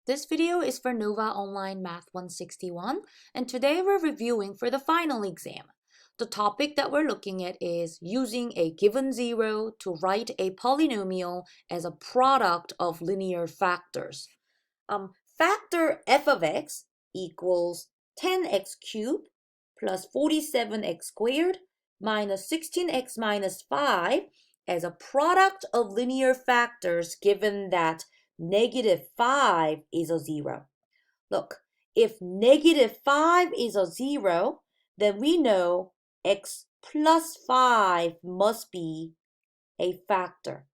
This video is for Nova Online Math 161, and today we're reviewing for the final exam. The topic that we're looking at is using a given zero to write a polynomial as a product of linear factors. Factor f of x equals 10x cubed plus 47x squared minus 16x minus 5 as a product of linear factors given that -5 is a zero. Look, if -5 is a zero, then we know x plus 5 must be a factor.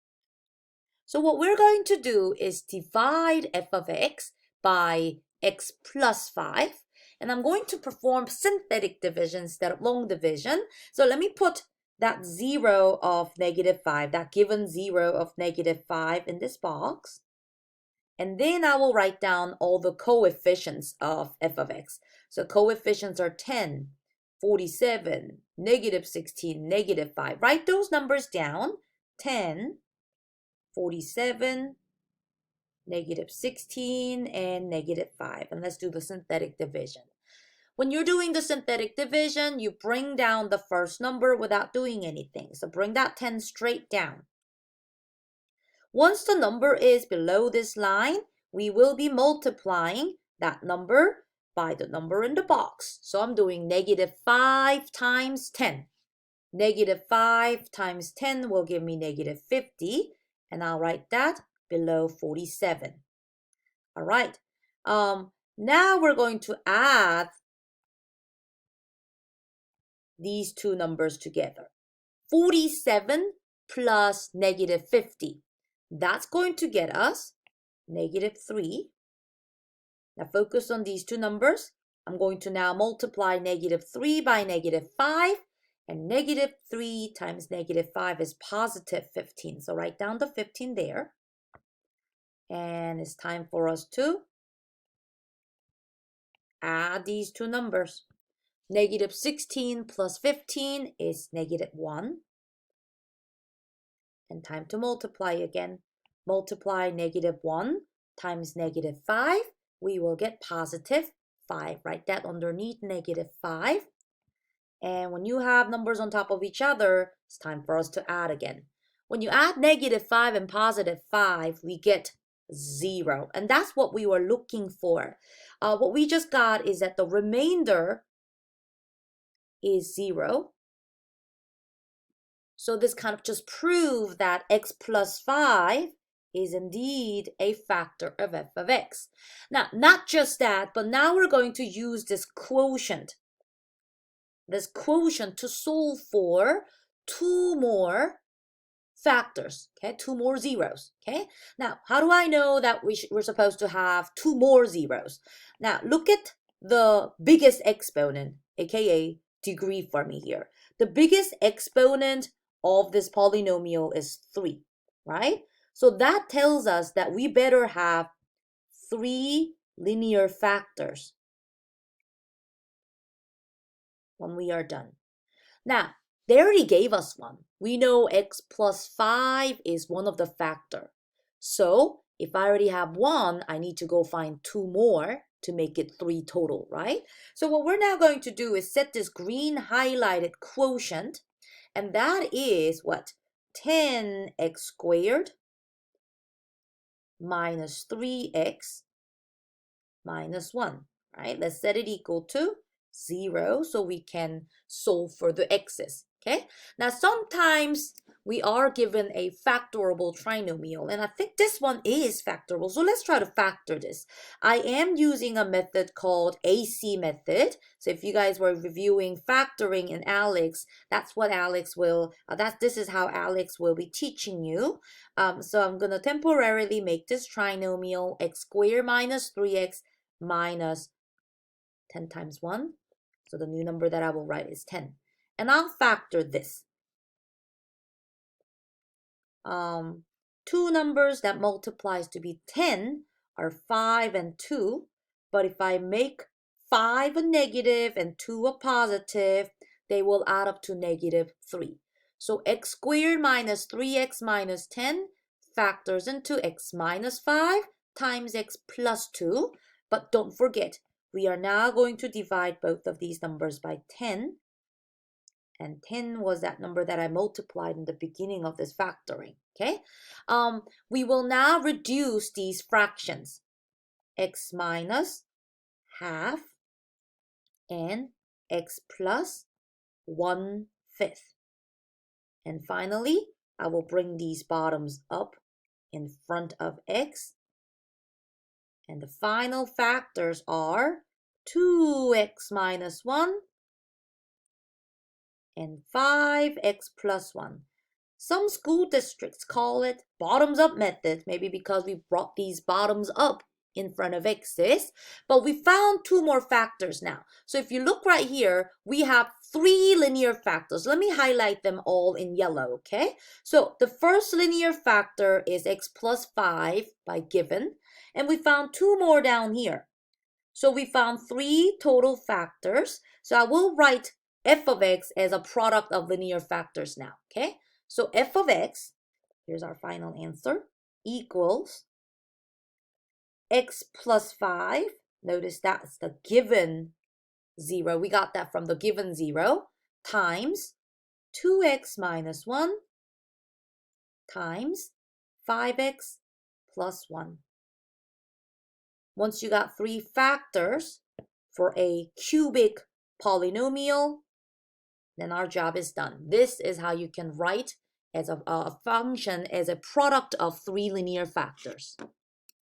So what we're going to do is divide f of x by x plus 5. And I'm going to perform synthetic division instead of long division. So let me put that zero of -5, that given zero of -5 in this box. And then I will write down all the coefficients of f of x. So coefficients are 10, 47, -16, -5. Write those numbers down. 10, 47, -16, and -5. And let's do the synthetic division. When you're doing the synthetic division, you bring down the first number without doing anything. So bring that 10 straight down. Once the number is below this line, we will be multiplying that number by the number in the box. So I'm doing -5 times 10. -5 times 10 will give me -50, and I'll write that below 47. All right. Now we're going to add these two numbers together. 47 plus -50. That's going to get us -3. Now focus on these two numbers. I'm going to now multiply -3 by -5. And -3 times -5 is positive 15. So write down the 15 there. And it's time for us to add these two numbers. -16 plus 15 is -1. And time to multiply again. Multiply -1 times -5. We will get positive 5. Write that underneath -5. And when you have numbers on top of each other, it's time for us to add again. When you add -5 and +5, we get 0. And that's what we were looking for. What we just got is that the remainder is 0. So this kind of just proves that x plus 5 is indeed a factor of f of x. Now, not just that, but now we're going to use this quotient to solve for two more factors, okay? Two more zeros, okay? Now, how do I know that we're supposed to have two more zeros? Now, look at the biggest exponent, aka degree for me here. The biggest exponent of this polynomial is 3, right? So that tells us that we better have 3 linear factors when we are done. Now, they already gave us one. We know x plus 5 is one of the factor. So if I already have one, I need to go find 2 more to make it 3 total, right? So what we're now going to do is set this green highlighted quotient, and that is what? 10x squared minus 3x minus 1, right? Let's set it equal to 0 so we can solve for the x's, okay? Now, sometimes we are given a factorable trinomial, and I think this one is factorable. So let's try to factor this. I am using a method called AC method. So if you guys were reviewing factoring in Alex, that's what Alex will, this is how Alex will be teaching you. So I'm gonna temporarily make this trinomial x squared minus 3x minus 10 times 1. So the new number that I will write is 10. And I'll factor this. Two numbers that multiplies to be 10 are 5 and 2. But if I make 5 a negative and 2 a positive, they will add up to -3. So x squared minus 3x minus 10 factors into x minus 5 times x plus 2. But don't forget, we are now going to divide both of these numbers by 10. And 10 was that number that I multiplied in the beginning of this factoring, okay? We will now reduce these fractions. X minus half and x plus 1/5. And finally, I will bring these bottoms up in front of x. And the final factors are 2x minus 1 and 5x plus 1. Some school districts call it bottoms up method, maybe because we brought these bottoms up in front of x's, but we found two more factors now. So if you look right here, we have 3 linear factors. Let me highlight them all in yellow, okay? So the first linear factor is x plus 5 by given, and we found 2 more down here. So we found 3 total factors. So I will write f of x as a product of linear factors now, okay? So f of x, here's our final answer, equals x plus 5. Notice that's the given 0. We got that from the given 0 times 2x minus 1 times 5x plus 1. Once you got 3 factors for a cubic polynomial, then our job is done. This is how you can write as a function as a product of 3 linear factors.